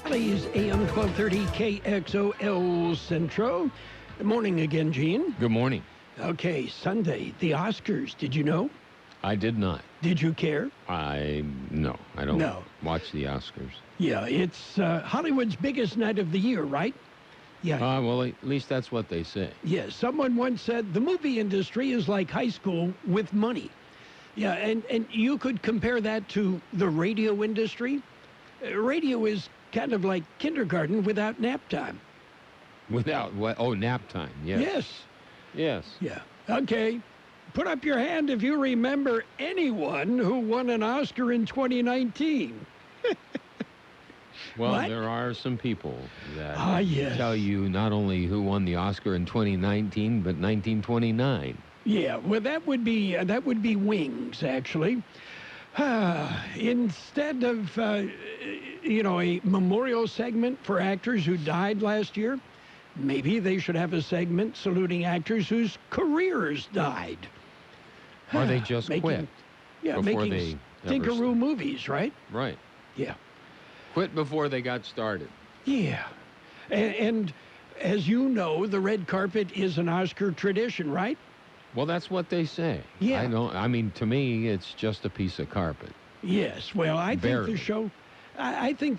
Oldies, AM 1230 KXO El Centro. Good morning again, Gene. Good morning. Okay, Sunday, the Oscars. Did you know? I did not. Did you care? No, I don't watch the Oscars. Yeah, it's Hollywood's biggest night of the year, right? Yeah. Well, at least that's what they say. Yeah, someone once said the movie industry is like high school with money. Yeah, and you could compare that to the radio industry. Radio is kind of like kindergarten without nap time. Without what? Oh, nap time, yes. Yes. Yeah. Okay. Put up your hand if you remember anyone who won an Oscar in 2019. Well, what? There are some people that tell you not only who won the Oscar in 2019, but 1929. Yeah, well, that would be Wings, actually. Instead of, a memorial segment for actors who died last year, maybe they should have a segment saluting actors whose careers died. Or they just quit. Yeah, making stinkeroo movies, right? Right. Yeah. Quit before they got started. Yeah. And as you know, the red carpet is an Oscar tradition, right? Well, that's what they say. Yeah. To me, it's just a piece of carpet. Yes. Well, I think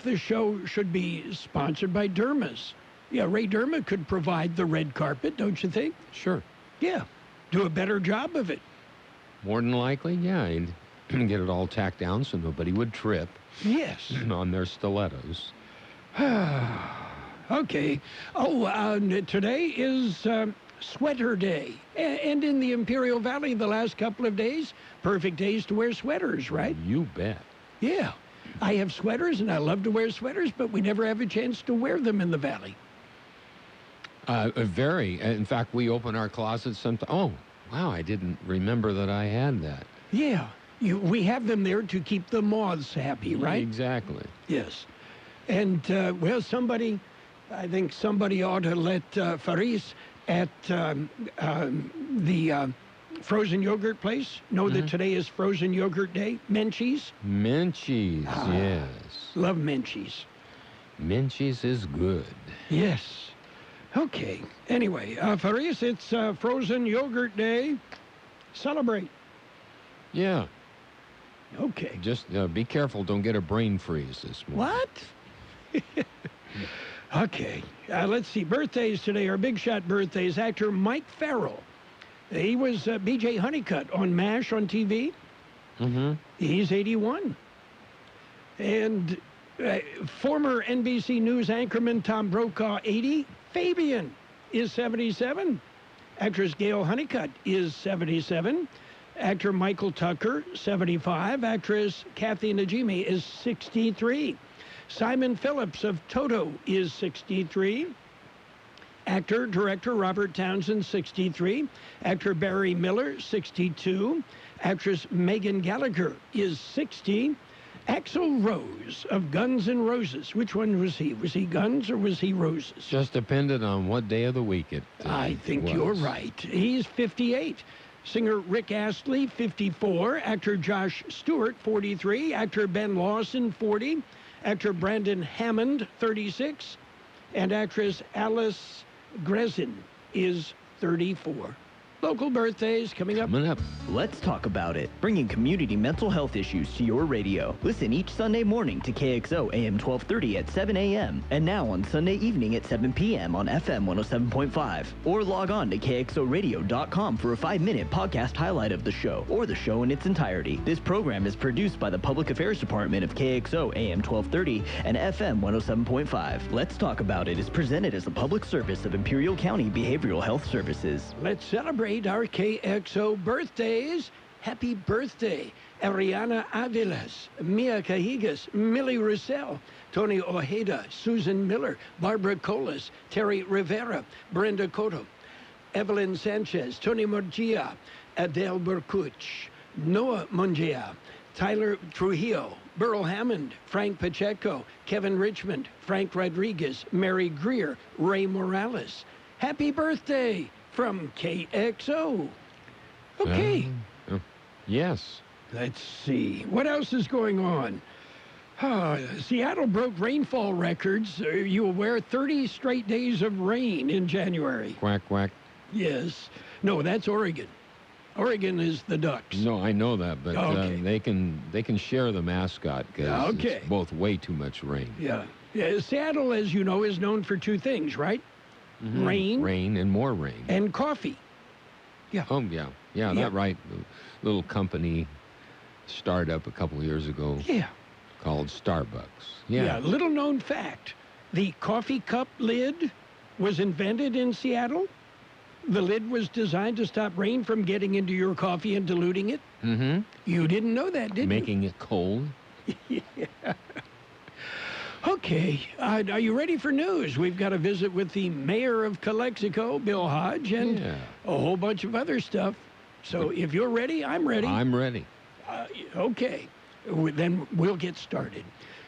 the show should be sponsored by Derma's. Yeah, Ray Derma could provide the red carpet, don't you think? Sure. Yeah. Do a better job of it. More than likely, yeah. He'd get it all tacked down so nobody would trip. Yes. On their stilettos. Okay. Today is Sweater Day. And in the Imperial Valley the last couple of days, perfect days to wear sweaters, right? You bet. Yeah. I have sweaters, and I love to wear sweaters, but we never have a chance to wear them in the valley. Very. In fact, we open our closets sometimes. Oh, wow, I didn't remember that I had that. Yeah. We have them there to keep the moths happy, right? Exactly. Yes. And, I think somebody ought to let Faris at the frozen yogurt place know that today is frozen yogurt day. Menchie's. Menchie's, yes. Love Menchie's. Menchie's is good. Yes. Okay. Anyway, Faris, it's frozen yogurt day. Celebrate. Yeah. Okay. Just be careful. Don't get a brain freeze this morning. What? Okay. Let's see. Birthdays today are big shot birthdays. Actor Mike Farrell. He was B.J. Honeycutt on MASH on TV. Mm-hmm. He's 81. And former NBC News anchorman Tom Brokaw, 80. Fabian is 77. Actress Gail Honeycutt is 77. Actor Michael Tucker, 75. Actress Kathy Najimy is 63. Simon Phillips of Toto is 63. Actor, director Robert Townsend, 63. Actor Barry Miller, 62. Actress Megan Gallagher is 60. Axl Rose of Guns N' Roses. Which one was he? Was he Guns or was he Roses? Just depended on what day of the week it I think you're right. He's 58. Singer Rick Astley, 54. Actor Josh Stewart, 43. Actor Ben Lawson, 40. Actor Brandon Hammond, 36. And actress Alice Grezin is 34. Local birthdays coming up. Let's talk about it. Bringing community mental health issues to your radio. Listen each Sunday morning to KXO AM 1230 at 7 a.m. and now on Sunday evening at 7 p.m. on FM 107.5. Or log on to KXORadio.com for a 5-minute podcast highlight of the show or the show in its entirety. This program is produced by the Public Affairs Department of KXO AM 1230 and FM 107.5. Let's Talk About It is presented as a public service of Imperial County Behavioral Health Services. Let's celebrate our KXO birthdays. Happy birthday, Ariana Avilas, Mia Cahigas, Millie Russell, Tony Ojeda, Susan Miller, Barbara Colas, Terry Rivera, Brenda Cotto, Evelyn Sanchez, Tony Morgia, Adele Burkuch, Noah Mongia, Tyler Trujillo, Burl Hammond, Frank Pacheco, Kevin Richmond, Frank Rodriguez, Mary Greer, Ray Morales. Happy birthday from KXO. Okay. Yes. Let's see. What else is going on? Seattle broke rainfall records. Are you aware? 30 straight days of rain in January. Quack, quack. Yes. No, that's Oregon. Oregon is the Ducks. No, I know that, but Okay. they can share the mascot because Okay. it's both way too much rain. Yeah. Seattle, as you know, is known for two things, right? Rain. Rain and more rain. And coffee. Yeah. Oh, yeah. Yeah, Yeah. that right. A little company started up a couple years ago Yeah. called Starbucks. Yeah. Little known fact. The coffee cup lid was invented in Seattle. The lid was designed to stop rain from getting into your coffee and diluting it. Mm-hmm. You didn't know that, did Making it cold. you? Okay. Are you ready for news? We've got a visit with the mayor of Calexico, Bill Hodge, and Yeah. a whole bunch of other stuff. So if you're ready, I'm ready. I'm ready. Okay. Then we'll get started.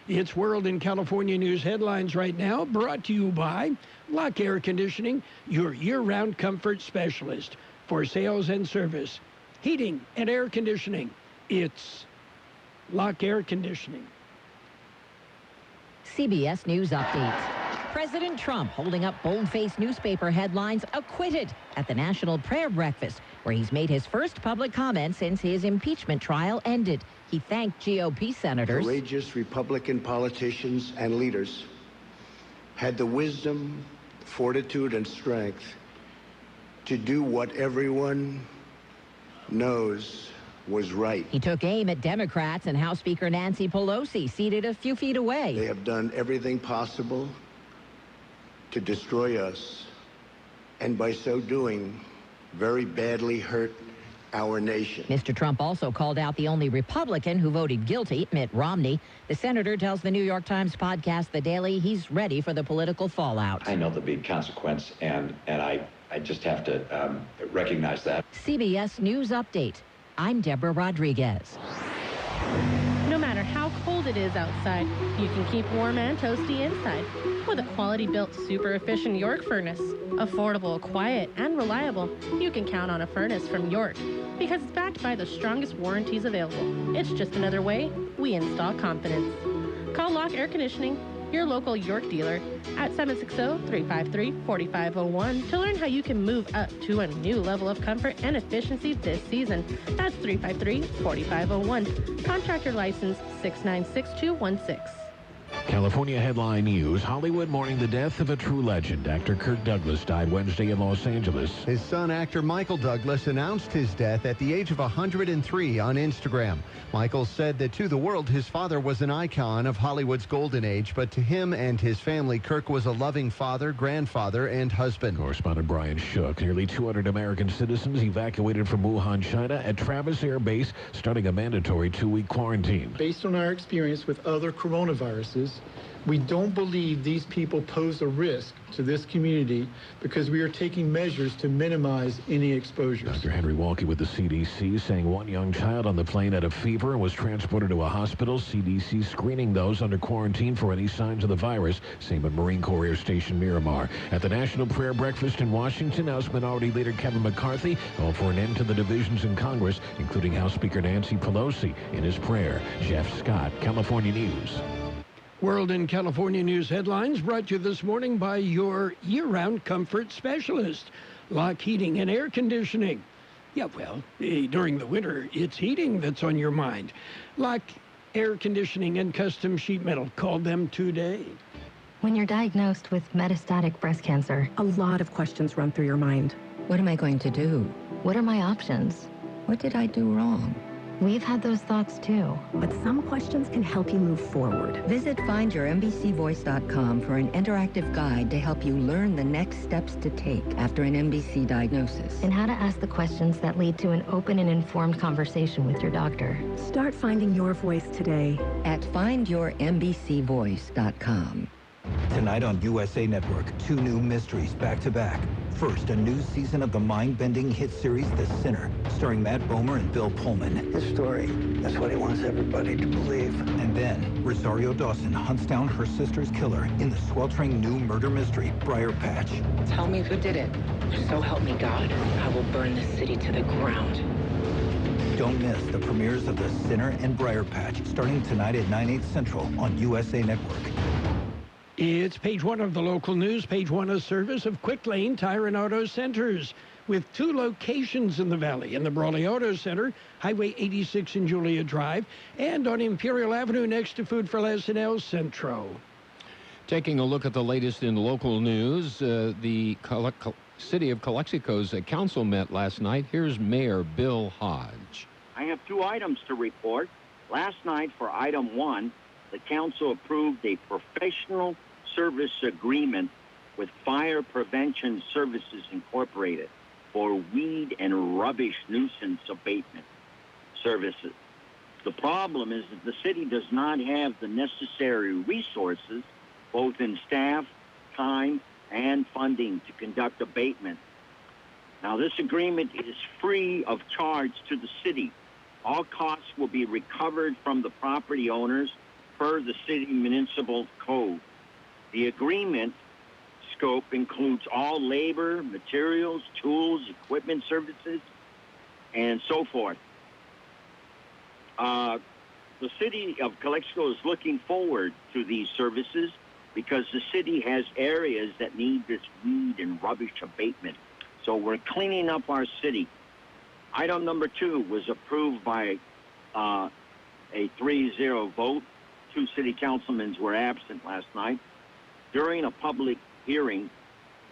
It's World in California News headlines right now, brought to you by Lock Air Conditioning, your year-round comfort specialist for sales and service. Heating and air conditioning. It's Lock Air Conditioning. CBS News updates. President Trump holding up bold-faced newspaper headlines, acquitted at the National Prayer Breakfast, where he's made his first public comment since his impeachment trial ended. He thanked GOP senators. Courageous Republican politicians and leaders had the wisdom, fortitude, and strength to do what everyone knows was right. He took aim at Democrats and House Speaker Nancy Pelosi, seated a few feet away. They have done everything possible to destroy us, and by so doing, very badly hurt our nation. Mr. Trump also called out the only Republican who voted guilty, Mitt Romney. The senator tells the New York Times podcast The Daily he's ready for the political fallout. I know there'll be consequence, and I just have to recognize that. CBS News Update. I'm Deborah Rodriguez. No matter how cold it is outside, you can keep warm and toasty inside with a quality-built, super-efficient York furnace. Affordable, quiet, and reliable, you can count on a furnace from York because it's backed by the strongest warranties available. It's just another way we install confidence. Call Lock Air Conditioning, your local York dealer, at 760-353-4501 to learn how you can move up to a new level of comfort and efficiency this season. That's 353-4501. Contractor license 696-216. California headline news. Hollywood mourning the death of a true legend. Actor Kirk Douglas died Wednesday in Los Angeles. His son, actor Michael Douglas, announced his death at the age of 103 on Instagram. Michael said that to the world, his father was an icon of Hollywood's golden age, but to him and his family, Kirk was a loving father, grandfather, and husband. Correspondent Brian Shook. Nearly 200 American citizens evacuated from Wuhan, China at Travis Air Base, starting a mandatory 2-week quarantine. Based on our experience with other coronaviruses, we don't believe these people pose a risk to this community because we are taking measures to minimize any exposures. Dr. Henry Walke with the CDC saying one young child on the plane had a fever and was transported to a hospital. CDC screening those under quarantine for any signs of the virus. Same at Marine Corps Air Station Miramar. At the National Prayer Breakfast in Washington, House Minority Leader Kevin McCarthy called for an end to the divisions in Congress, including House Speaker Nancy Pelosi. In his prayer, Jeff Scott, California News. World in California News headlines brought to you this morning by your year-round comfort specialist, Lock Heating and Air Conditioning. Yeah, well, during the winter, it's heating that's on your mind. Lock Air Conditioning and Custom Sheet Metal. Call them today. When you're diagnosed with metastatic breast cancer, a lot of questions run through your mind. What am I going to do? What are my options? What did I do wrong? We've had those thoughts too. But some questions can help you move forward. Visit findyourmbcvoice.com for an interactive guide to help you learn the next steps to take after an MBC diagnosis. And how to ask the questions that lead to an open and informed conversation with your doctor. Start finding your voice today at findyourmbcvoice.com. Tonight on USA Network, 2 new mysteries back-to-back. First, a new season of the mind-bending hit series, The Sinner, starring Matt Bomer and Bill Pullman. His story, that's what he wants everybody to believe. And then, Rosario Dawson hunts down her sister's killer in the sweltering new murder mystery, Briar Patch. Tell me who did it. So help me God, I will burn this city to the ground. Don't miss the premieres of The Sinner and Briar Patch, starting tonight at 9/8 Central on USA Network. It's page one of the local news, page one of service of Quick Lane Tire and Auto Centers, with 2 locations in the valley, in the Brawley Auto Center, Highway 86 and Julia Drive, and on Imperial Avenue next to Food for Less in El Centro. Taking a look at the latest in local news, the City of Calexico's council met last night. Here's Mayor Bill Hodge. I have 2 items to report. Last night, for item 1, the council approved a professional service agreement with Fire Prevention Services Incorporated for weed and rubbish nuisance abatement services. The problem is that the city does not have the necessary resources, both in staff, time, and funding to conduct abatement. Now, this agreement is free of charge to the city. All costs will be recovered from the property owners per the city municipal code. The agreement scope includes all labor, materials, tools, equipment services, and so forth. The city of Calexico is looking forward to these services because the city has areas that need this weed and rubbish abatement. So we're cleaning up our city. Item number 2 was approved by a 3-0 vote. 2 city councilmen were absent last night during a public hearing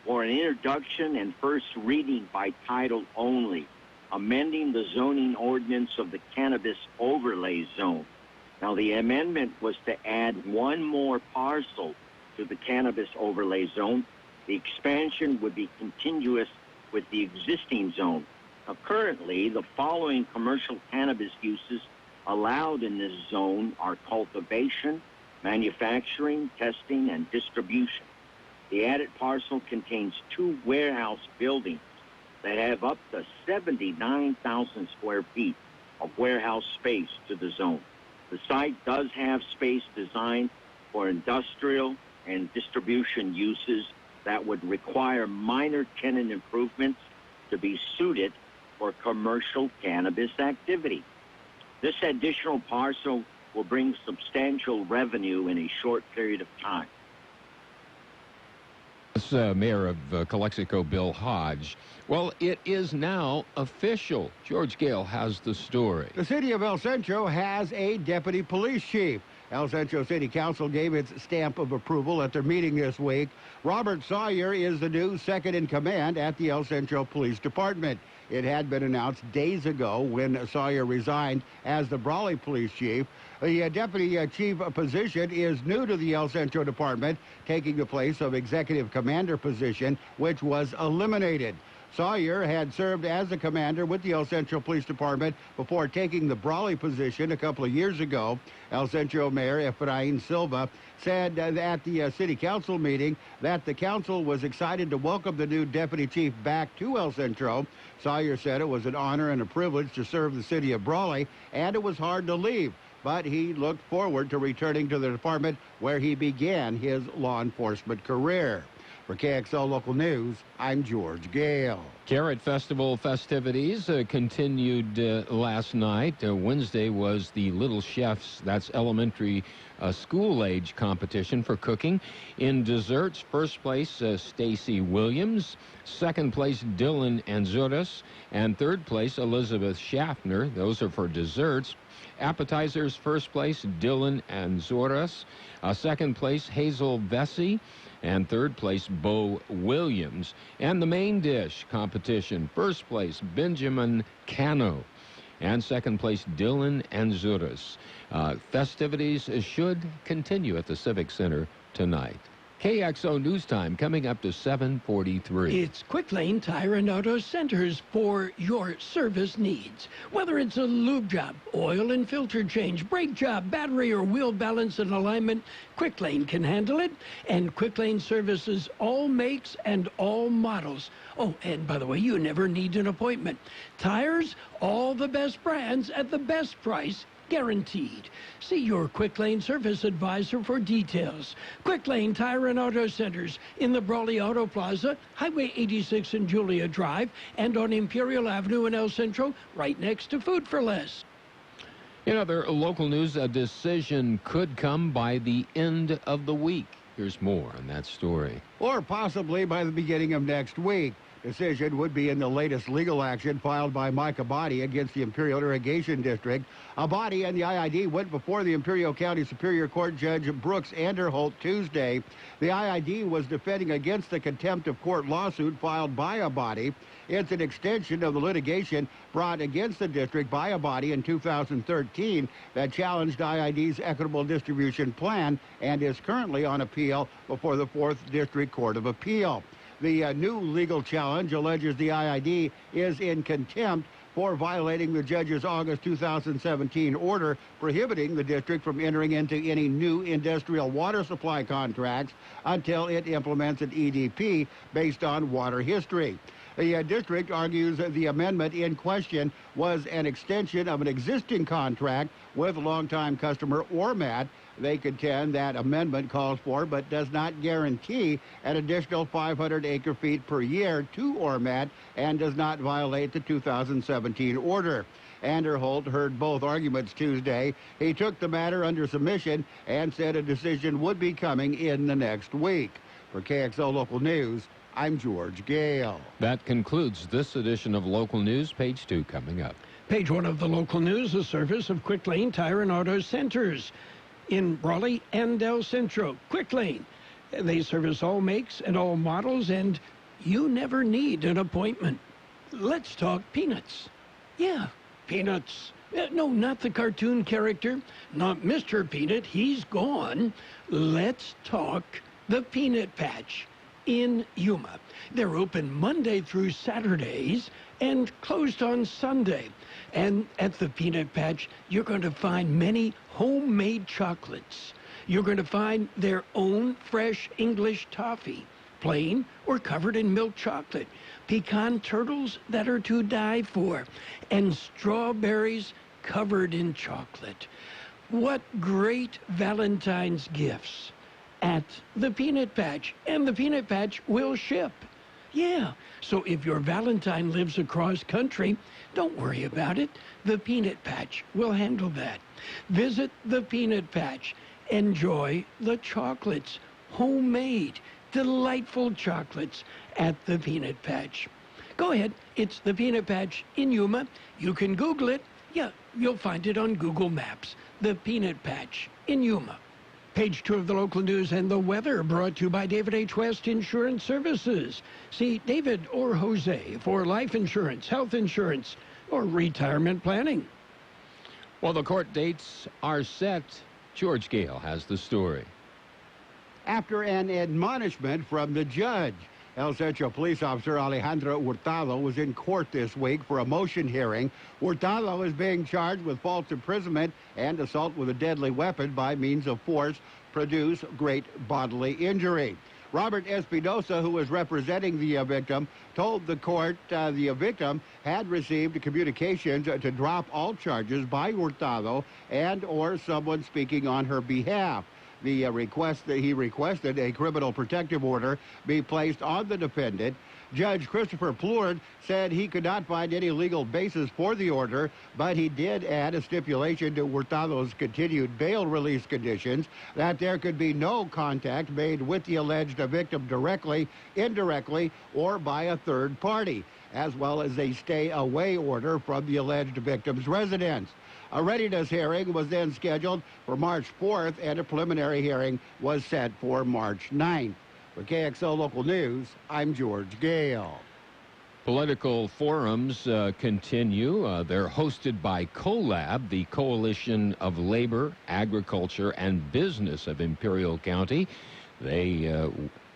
for an introduction and first reading by title only, amending the zoning ordinance of the cannabis overlay zone. Now, the amendment was to add 1 more parcel to the cannabis overlay zone. The expansion would be continuous with the existing zone. Now, currently, the following commercial cannabis uses allowed in this zone are cultivation, manufacturing, testing, and distribution. The added parcel contains 2 warehouse buildings that have up to 79,000 square feet of warehouse space to the zone. The site does have space designed for industrial and distribution uses that would require minor tenant improvements to be suited for commercial cannabis activity. This additional parcel will bring substantial revenue in a short period of time. This Mayor of Calexico, Bill Hodge. Well, it is now official. George Gale has the story. The city of El Centro has a deputy police chief. El Centro City Council gave its stamp of approval at their meeting this week. Robert Sawyer is the new second-in-command at the El Centro Police Department. It had been announced days ago when Sawyer resigned as the Brawley Police Chief. The deputy chief position is new to the El Centro Department, taking the place of executive commander position, which was eliminated. Sawyer had served as a commander with the El Centro Police Department before taking the Brawley position a couple of years ago. El Centro Mayor Efrain Silva said at the city council meeting that the council was excited to welcome the new deputy chief back to El Centro. Sawyer said it was an honor and a privilege to serve the city of Brawley, and it was hard to leave. But he looked forward to returning to the department where he began his law enforcement career. For KXO Local News, I'm George Gale. Carrot Festival festivities continued last night. Wednesday was the Little Chefs, that's elementary school-age competition for cooking. In desserts, first place, Stacy Williams. Second place, Dylan Anzuras. And third place, Elizabeth Schaffner. Those are for desserts. Appetizers, first place, Dylan Anzuras. Second place, Hazel Vesey. And third place, Bo Williams. And the main dish competition, first place, Benjamin Cano. And second place, Dylan Anzuras. Festivities should continue at the Civic Center tonight. KXO News Time coming up to 7:43. It's Quick Lane Tire and Auto Centers for your service needs. Whether it's a lube job, oil and filter change, brake job, battery or wheel balance and alignment, Quick Lane can handle it. And Quick Lane services all makes and all models. Oh, and by the way, you never need an appointment. Tires, all the best brands at the best price guaranteed. See your Quick Lane Service Advisor for details. Quick Lane Tire and Auto Centers in the Brawley Auto Plaza, Highway 86 and Julia Drive, and on Imperial Avenue in El Centro, right next to Food for Less. In other local news, a decision could come by the end of the week. Here's more on that story. Or possibly by the beginning of next week. Decision would be in the latest legal action filed by Mike Abadi against the Imperial Irrigation District. Abadi and the IID went before the Imperial County Superior Court Judge Brooks Anderholt Tuesday. The IID was defending against the contempt of court lawsuit filed by Abadi. It's an extension of the litigation brought against the district by Abadi in 2013 that challenged IID's equitable distribution plan and is currently on appeal before the 4th District Court of Appeal. The new legal challenge alleges the IID is in contempt for violating the judge's August 2017 order prohibiting the district from entering into any new industrial water supply contracts until it implements an EDP based on water history. The district argues that the amendment in question was an extension of an existing contract with longtime customer Ormat. They contend that amendment calls for but does not guarantee an additional 500 acre-feet per year to Ormat and does not violate the 2017 order. Anderholt heard both arguments Tuesday. He took the matter under submission and said a decision would be coming in the next week. For KXO Local News, I'm George Gale. That concludes this edition of Local News. Page 2 coming up. Page 1 of the Local News, a service of Quick Lane Tire and Auto Centers in Brawley and El Centro. Quick Lane. They service all makes and all models, and you never need an appointment. Let's talk peanuts. Yeah, peanuts. No, not the cartoon character. Not Mr. Peanut. He's gone. Let's talk the Peanut Patch in Yuma. They're open Monday through Saturdays and closed on Sunday. And at the Peanut Patch, you're going to find many homemade chocolates. You're going to find their own fresh English toffee, plain or covered in milk chocolate, pecan turtles that are to die for, and strawberries covered in chocolate. What great Valentine's gifts at the Peanut Patch, and the Peanut Patch will ship. Yeah, so if your Valentine lives across country, don't worry about it. The Peanut Patch will handle that. Visit the Peanut Patch. Enjoy the chocolates, homemade, delightful chocolates at the Peanut Patch. Go ahead, it's the Peanut Patch in Yuma. You can Google it. Yeah, you'll find it on Google Maps. The Peanut Patch in Yuma. Page 2 of the Local News and the weather brought to you by David H. West Insurance Services. See David or Jose for life insurance, health insurance, or retirement planning. Well, the court dates are set. George Gale has the story. After an admonishment from the judge, El Centro Police Officer Alejandro Hurtado was in court this week for a motion hearing. Hurtado is being charged with false imprisonment and assault with a deadly weapon by means of force produce great bodily injury. Robert Espinosa, who was representing the victim, told the court the victim had received communications to drop all charges by Hurtado and or someone speaking on her behalf. The request that he requested a criminal protective order be placed on the defendant. Judge Christopher Plourde said he could not find any legal basis for the order, but he did add a stipulation to Hurtado's continued bail release conditions that there could be no contact made with the alleged victim directly, indirectly, or by a third party, as well as a stay-away order from the alleged victim's residence. A readiness hearing was then scheduled for March 4th, and a preliminary hearing was set for March 9th. For KXO Local News, I'm George Gale. Political forums continue. They're hosted by COLAB, the Coalition of Labor, Agriculture, and Business of Imperial County. They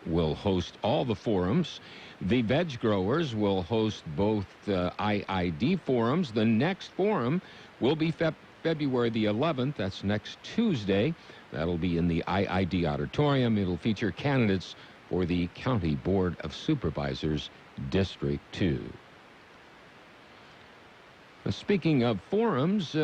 will host all the forums. The veg growers will host both IID forums. The next forum will be February the 11th. That's next Tuesday. That'll be in the IID auditorium. It'll feature candidates for the County Board of Supervisors, District 2. Speaking of forums,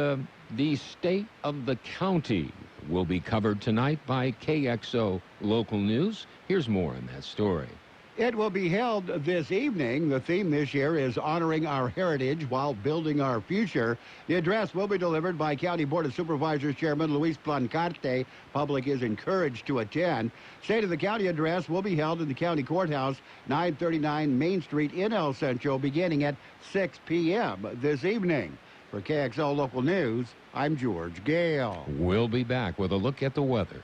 The state of the county will be covered tonight by KXO Local News. Here's more on that story. It will be held this evening. The theme this year is honoring our heritage while building our future. The address will be delivered by County Board of Supervisors Chairman Luis Plancarte. Public is encouraged to attend. State of the County address will be held in the County Courthouse, 939 Main Street in El Centro, beginning at 6 p.m. this evening. For KXO Local News, I'm George Gale. We'll be back with a look at the weather.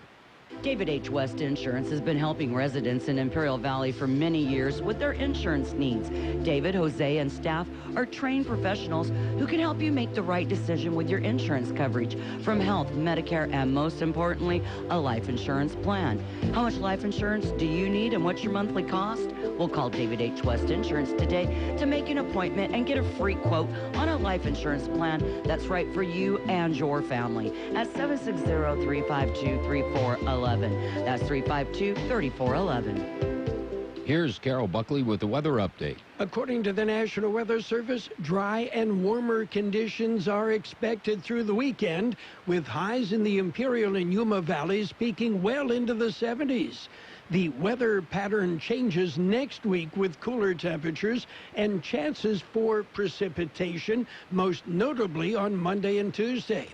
David H. West Insurance has been helping residents in Imperial Valley for many years with their insurance needs. David, Jose, and staff are trained professionals who can help you make the right decision with your insurance coverage, from health, Medicare, and most importantly, a life insurance plan. How much life insurance do you need and what's your monthly cost? We'll call David H. West Insurance today to make an appointment and get a free quote on a life insurance plan that's right for you and your family at 760-352-3411. That's 352-3411. Here's Carroll Buckley with the weather update. According to the National Weather Service, dry and warmer conditions are expected through the weekend, with highs in the Imperial and Yuma valleys peaking well into the 70s. The weather pattern changes next week with cooler temperatures and chances for precipitation, most notably on Monday and Tuesday.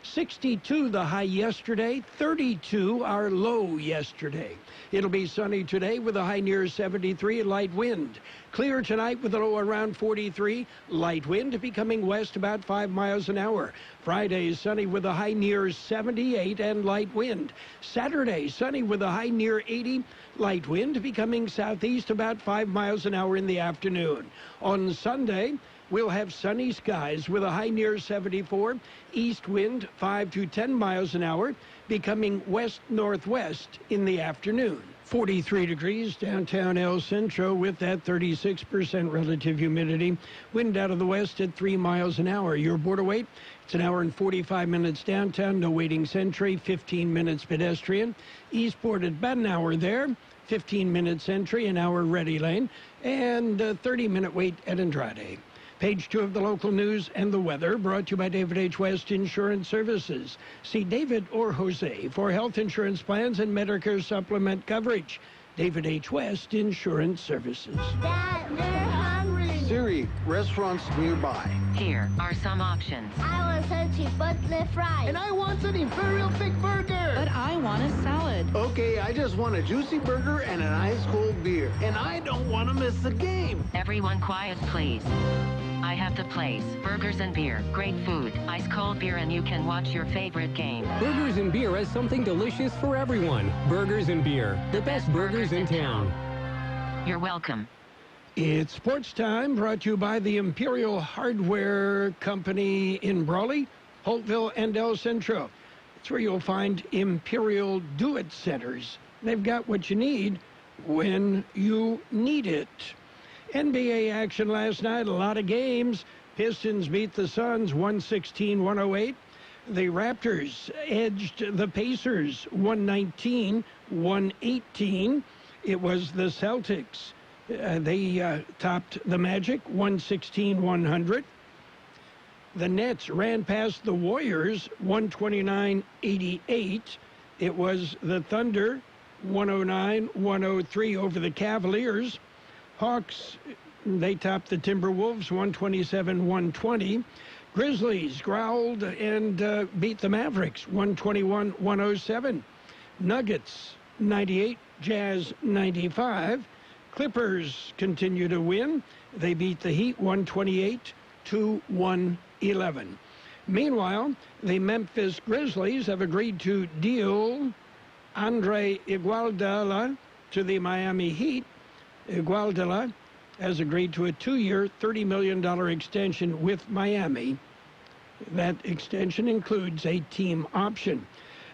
62 the high yesterday, 32 our low yesterday. It'll be sunny today with a high near 73, light wind. Clear tonight with a low around 43, light wind becoming west about 5 miles an hour. Friday sunny with a high near 78 and light wind. Saturday sunny with a high near 80, light wind becoming southeast about 5 miles an hour in the afternoon. On Sunday, we'll have sunny skies with a high near 74, east wind 5 to 10 miles an hour, becoming west-northwest in the afternoon. 43 degrees downtown El Centro with that 36% relative humidity. Wind out of the west at 3 miles an hour. Your border wait, it's an hour and 45 minutes downtown, no waiting sentry, 15 minutes pedestrian. Eastport at about an hour there, 15 minutes entry, an hour ready lane, and a 30-minute wait at Andrade. Page 2 of the local news and the weather, brought to you by David H. West Insurance Services. See David or Jose for health insurance plans and Medicare supplement coverage. David H. West Insurance Services. Dad, we're hungry. Siri, restaurants nearby. Here are some options. I want some chipotle fries. And I want an Imperial Thick Burger. But I want a salad. Okay, I just want a juicy burger and an ice cold beer. And I don't want to miss the game. Everyone quiet, please. I have the place. Burgers and beer. Great food. Ice cold beer, and you can watch your favorite game. Burgers and Beer has something delicious for everyone. Burgers and Beer. The best burgers in town. You're welcome. It's sports time, brought to you by the Imperial Hardware Company in Brawley, Holtville, and El Centro. It's where you'll find Imperial Do-It Centers. They've got what you need when you need it. NBA action last night, a lot of games. Pistons beat the Suns 116-108. The Raptors edged the Pacers 119-118. It was the Celtics. They topped the Magic 116-100. The Nets ran past the Warriors 129-88. It was the Thunder 109-103 over the Cavaliers. Hawks, they topped the Timberwolves 127-120. Grizzlies growled and beat the Mavericks 121-107. Nuggets 98, Jazz 95. Clippers continue to win. They beat the Heat 128-111. Meanwhile, the Memphis Grizzlies have agreed to deal Andre Iguodala to the Miami Heat. Iguodala has agreed to a 2-year, $30 million extension with Miami. That extension includes a team option.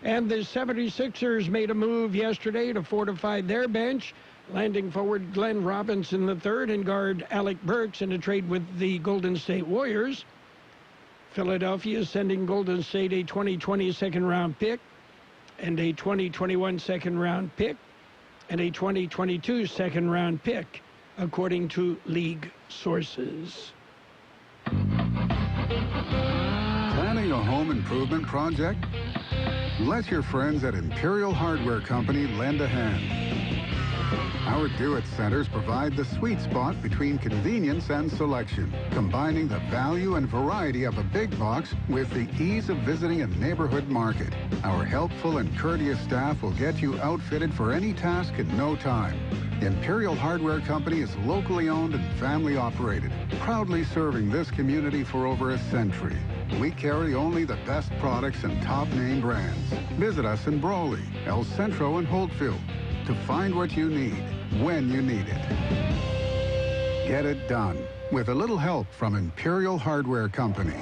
And the 76ers made a move yesterday to fortify their bench, landing forward Glenn Robinson III and guard Alec Burks in a trade with the Golden State Warriors. Philadelphia is sending Golden State a 2020 second-round pick and a 2021 second-round pick and a 2022 second-round pick, according to league sources. Planning a home improvement project? Let your friends at Imperial Hardware Company lend a hand. Our Do-It Centers provide the sweet spot between convenience and selection, combining the value and variety of a big box with the ease of visiting a neighborhood market. Our helpful and courteous staff will get you outfitted for any task in no time. Imperial Hardware Company is locally owned and family operated, proudly serving this community for over a century. We carry only the best products and top name brands. Visit us in Brawley, El Centro, and Holtfield to find what you need when you need it. Get it done with a little help from Imperial Hardware Company.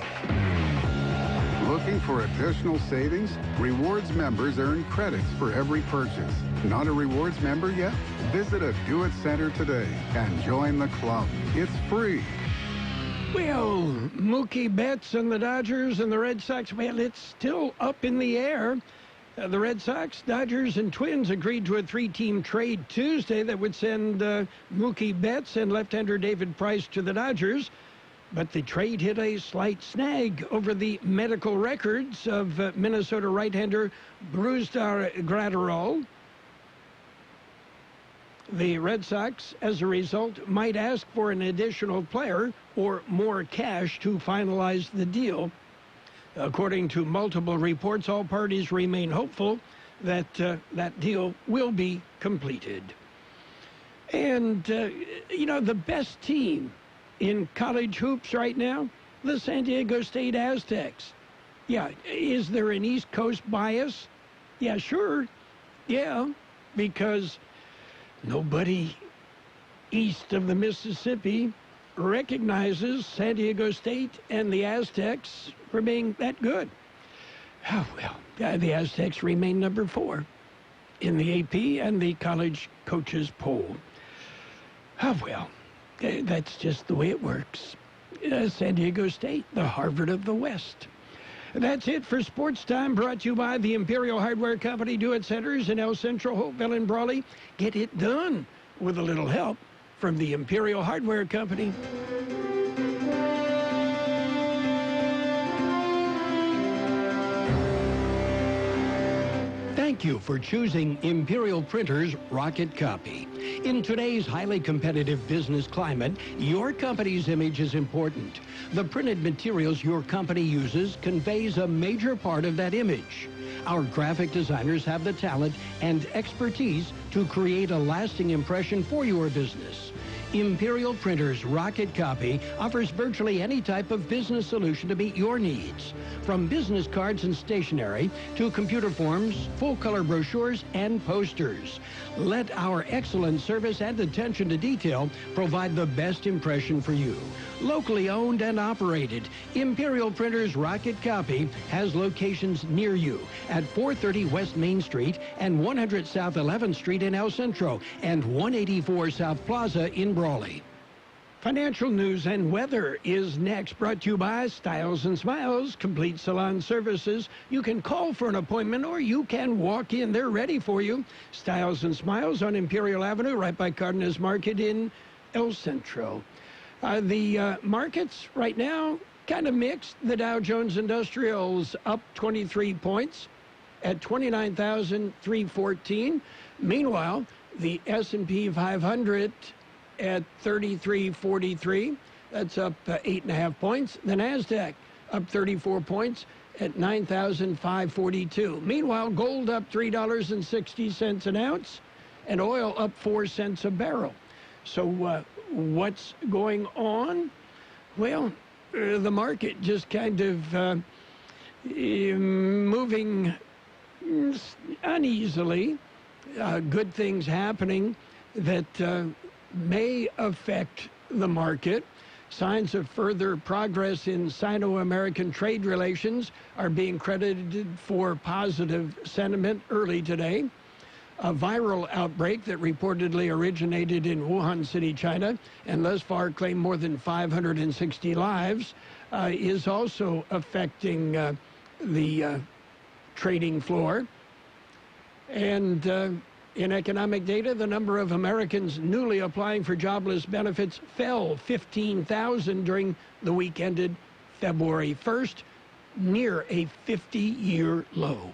Looking for additional savings? Rewards members earn credits for every purchase. Not a Rewards member yet? Visit a Do-It Center today and join the club. It's free. Well, Mookie Betts and the Dodgers and the Red Sox, well, it's still up in the air. The Red Sox, Dodgers, and Twins agreed to a 3-team trade Tuesday that would send Mookie Betts and left-hander David Price to the Dodgers. But the trade hit a slight snag over the medical records of Minnesota right-hander Brusdar Graterol. The Red Sox, as a result, might ask for an additional player or more cash to finalize the deal. According to multiple reports, all parties remain hopeful that that deal will be completed. And, the best team in college hoops right now, the San Diego State Aztecs. Yeah, is there an East Coast bias? Yeah, sure. Yeah, because nobody east of the Mississippi recognizes San Diego State and the Aztecs for being that good. Oh, well, the Aztecs remain number 4 in the AP and the college coaches poll. Oh, well, that's just the way it works. San Diego State, the Harvard of the West. That's it for Sports Time, brought to you by the Imperial Hardware Company Do-It Centers in El Centro, Hopeville, and Brawley. Get it done with a little help from the Imperial Hardware Company. Thank you for choosing Imperial Printers Rocket Copy. In today's highly competitive business climate, your company's image is important. The printed materials your company uses conveys a major part of that image. Our graphic designers have the talent and expertise to create a lasting impression for your business. Imperial Printers Rocket Copy offers virtually any type of business solution to meet your needs. From business cards and stationery to computer forms, full-color brochures, and posters. Let our excellent service and attention to detail provide the best impression for you. Locally owned and operated, Imperial Printers Rocket Copy has locations near you at 430 West Main Street and 100 South 11th Street in El Centro and 184 South Plaza in Brawley. Financial news and weather is next, brought to you by Styles and Smiles, complete salon services. You can call for an appointment or you can walk in. They're ready for you. Styles and Smiles on Imperial Avenue, right by Cardenas Market in El Centro. The markets right now kind of mixed. The Dow Jones Industrial's up 23 points at 29,314. Meanwhile, the S&P 500 at 33.43. That's up 8.5 points. The NASDAQ up 34 points at 9,542. Meanwhile, gold up $3.60 an ounce and oil up 4 cents a barrel. So what's going on? Well, the market just kind of moving uneasily. Good things happening that may affect the market. Signs of further progress in Sino-American trade relations are being credited for positive sentiment early today. A viral outbreak that reportedly originated in Wuhan City, China, and thus far claimed more than 560 lives, is also affecting the trading floor. And in economic data, the number of Americans newly applying for jobless benefits fell 15,000 during the week ended February 1st. near a 50-year low.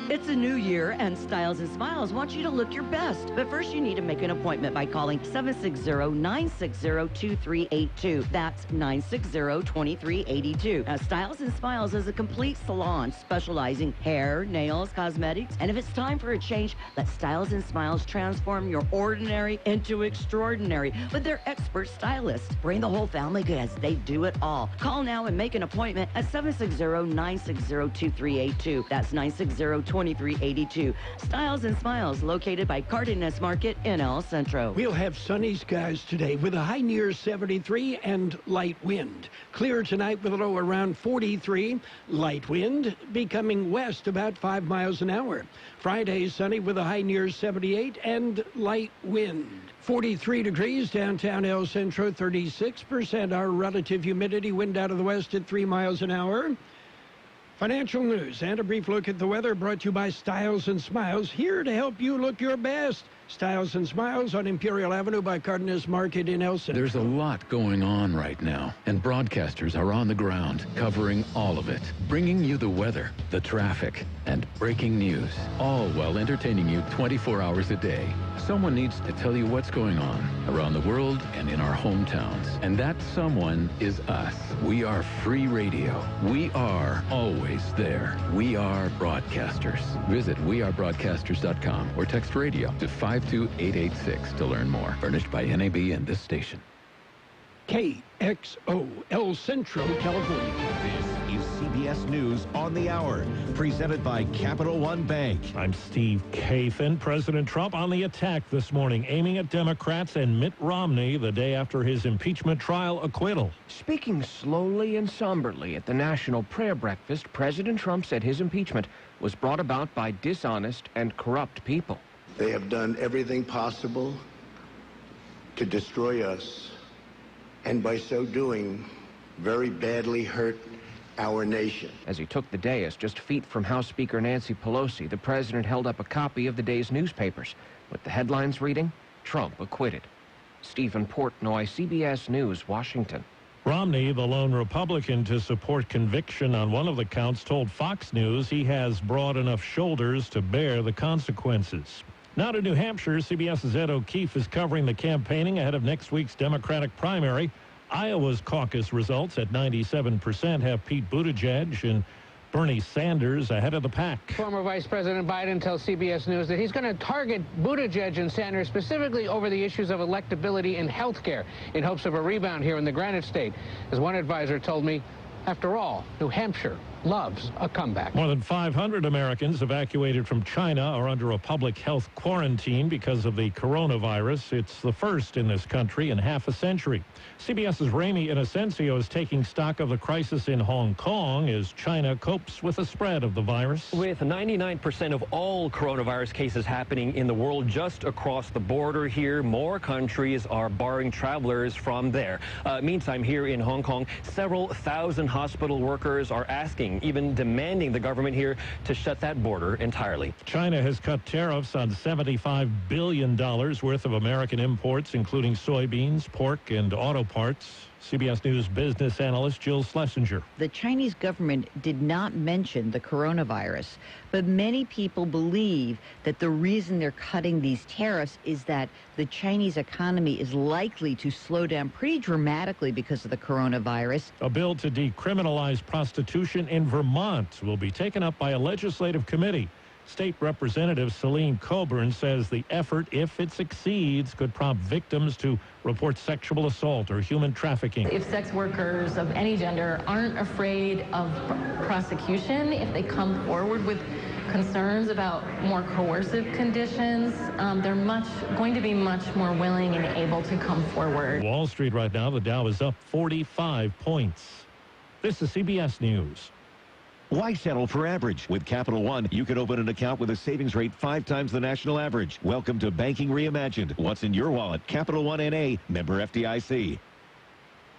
It's a new year, and Styles and Smiles wants you to look your best. But first, you need to make an appointment by calling 760-960-2382. That's 960-2382. Now, Styles and Smiles is a complete salon specializing hair, nails, cosmetics. And if it's time for a change, let Styles and Smiles transform your ordinary into extraordinary with their expert stylists. Bring the whole family because they do it all. Call now and make an appointment at 760-960-2382. That's 960-2382. Styles and Smiles, located by Cardenas Market in El Centro. We'll have sunny skies today with a high near 73 and light wind. Clear tonight with a low around 43. Light wind becoming west about 5 miles an hour. Friday sunny with a high near 78 and light wind. 43 degrees downtown El Centro, 36% our relative humidity, wind out of the west at 3 miles an hour. Financial news and a brief look at the weather brought to you by Styles and Smiles, here to help you look your best. Styles and Smiles on Imperial Avenue by Cardenas Market in El Centro. There's a lot going on right now, and broadcasters are on the ground covering all of it, bringing you the weather, the traffic, and breaking news, all while entertaining you 24 hours a day. Someone needs to tell you what's going on around the world and in our hometowns, and that someone is us. We are free radio. We are always there. We are broadcasters. Visit wearebroadcasters.com or text radio to 52886 to learn more. Furnished by NAB and this station. KXO, El Centro, California. This is CBS News on the Hour, presented by Capital One Bank. I'm Steve Kathan. President Trump on the attack this morning, aiming at Democrats and Mitt Romney the day after his impeachment trial acquittal. Speaking slowly and somberly at the National Prayer Breakfast, President Trump said his impeachment was brought about by dishonest and corrupt people. They have done everything possible to destroy us, and by so doing, very badly hurt our nation. As he took the dais just feet from House Speaker Nancy Pelosi, the president held up a copy of the day's newspapers, with the headlines reading, Trump acquitted. Stephen Portnoy, CBS News, Washington. Romney, the lone Republican to support conviction on one of the counts, told Fox News he has broad enough shoulders to bear the consequences. Now to New Hampshire, CBS's Ed O'Keefe is covering the campaigning ahead of next week's Democratic primary. Iowa's caucus results at 97% have Pete Buttigieg and Bernie Sanders ahead of the pack. Former Vice President Biden tells CBS News that he's going to target Buttigieg and Sanders specifically over the issues of electability and health care in hopes of a rebound here in the Granite State. As one advisor told me, after all, New Hampshire loves a comeback. More than 500 Americans evacuated from China are under a public health quarantine because of the coronavirus. It's the first in this country in half a century. CBS's Ramy Inocencio is taking stock of the crisis in Hong Kong as China copes with the spread of the virus. With 99% of all coronavirus cases happening in the world just across the border here, more countries are barring travelers from there. Meantime, here in Hong Kong, several thousand hospital workers are asking, even demanding the government here to shut that border entirely. China has cut tariffs on $75 billion worth of American imports, including soybeans, pork, and auto parts. CBS News business analyst Jill Schlesinger. The Chinese government did not mention the coronavirus, but many people believe that the reason they're cutting these tariffs is that the Chinese economy is likely to slow down pretty dramatically because of the coronavirus. A bill to decriminalize prostitution in Vermont will be taken up by a legislative committee. State Representative Celine Coburn says the effort, if it succeeds, could prompt victims to report sexual assault or human trafficking. If sex workers of any gender aren't afraid of prosecution, if they come forward with concerns about more coercive conditions, they're going to be much more willing and able to come forward. Wall Street right now, the Dow is up 45 points. This is CBS News. Why settle for average? With Capital One, you can open an account with a savings rate 5 times the national average. Welcome to Banking Reimagined. What's in your wallet? Capital One N.A., member FDIC.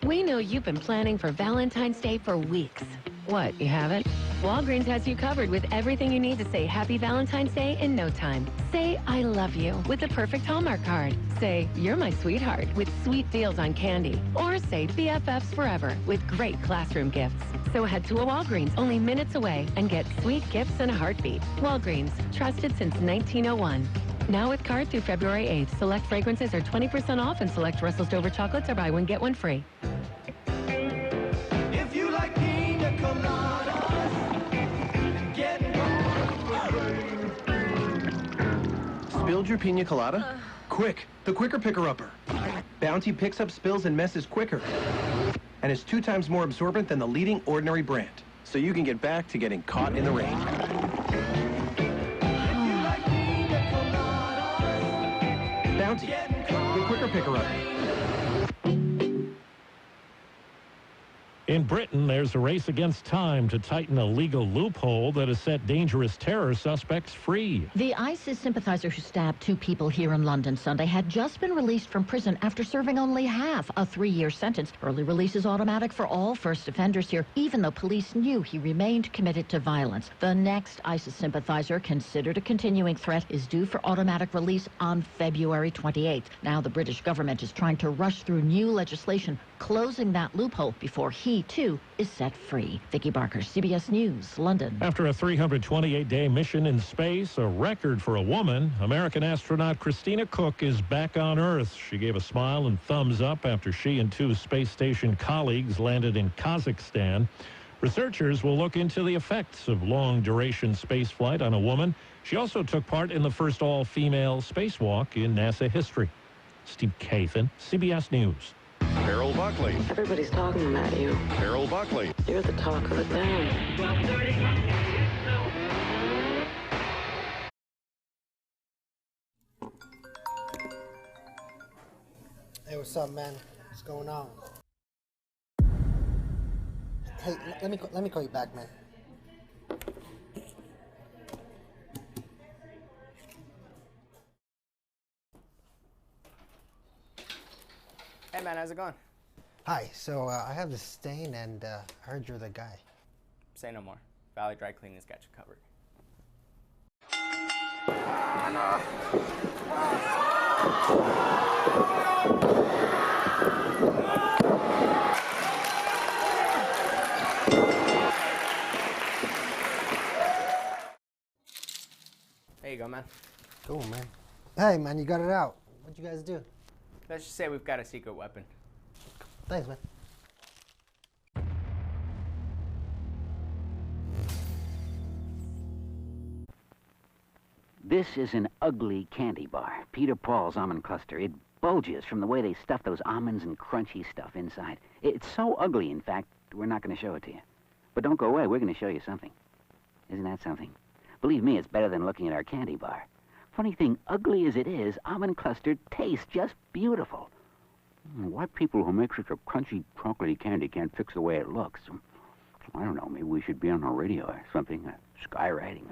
We know you've been planning for Valentine's Day for weeks. What, you haven't? Walgreens has you covered with everything you need to say Happy Valentine's Day in no time. Say I love you with the perfect Hallmark card. Say you're my sweetheart with sweet deals on candy. Or say BFFs forever with great classroom gifts. So head to a Walgreens only minutes away and get sweet gifts in a heartbeat. Walgreens, trusted since 1901. Now with card through February 8th. Select fragrances are 20% off and select Russell Stover chocolates are buy one, get one free. If you like pina coladas and get Spilled your pina colada? Quick, the quicker picker-upper. Bounty picks up spills and messes quicker. And is 2 times more absorbent than the leading ordinary brand. So you can get back to getting caught in the rain. Bounty, the quicker picker-upper. In Britain, there's a race against time to tighten a legal loophole that has set dangerous terror suspects free. The ISIS sympathizer who stabbed 2 people here in London Sunday had just been released from prison after serving only half a 3-year sentence. Early release is automatic for all first offenders here, even though police knew he remained committed to violence. The next ISIS sympathizer, considered a continuing threat, is due for automatic release on February 28th. Now the British government is trying to rush through new legislation closing that loophole before he, too, is set free. Vicki Barker, CBS News, London. After a 328-day mission in space, a record for a woman, American astronaut Christina Koch is back on Earth. She gave a smile and thumbs up after she and 2 space station colleagues landed in Kazakhstan. Researchers will look into the effects of long-duration spaceflight on a woman. She also took part in the first all-female spacewalk in NASA history. Steve Kathan, CBS News. Carroll Buckley. Everybody's talking about you. Carroll Buckley. You're the talk of the town. Hey, what's up, man? What's going on? Hey, let me call you back, man. Hey man, how's it going? Hi, so I have this stain and I heard you're the guy. Say no more. Valley Dry Cleaning's got you covered. There you go, man. Cool, man. Hey, man, you got it out. What'd you guys do? Let's just say we've got a secret weapon. Thanks, man. This is an ugly candy bar, Peter Paul's almond cluster. It bulges from the way they stuff those almonds and crunchy stuff inside. It's so ugly, in fact, we're not going to show it to you. But don't go away, we're going to show you something. Isn't that something? Believe me, it's better than looking at our candy bar. Funny thing, ugly as it is, almond cluster tastes just beautiful. Why people who make such a crunchy, chocolatey candy can't fix the way it looks? I don't know, maybe we should be on the radio or something, skywriting.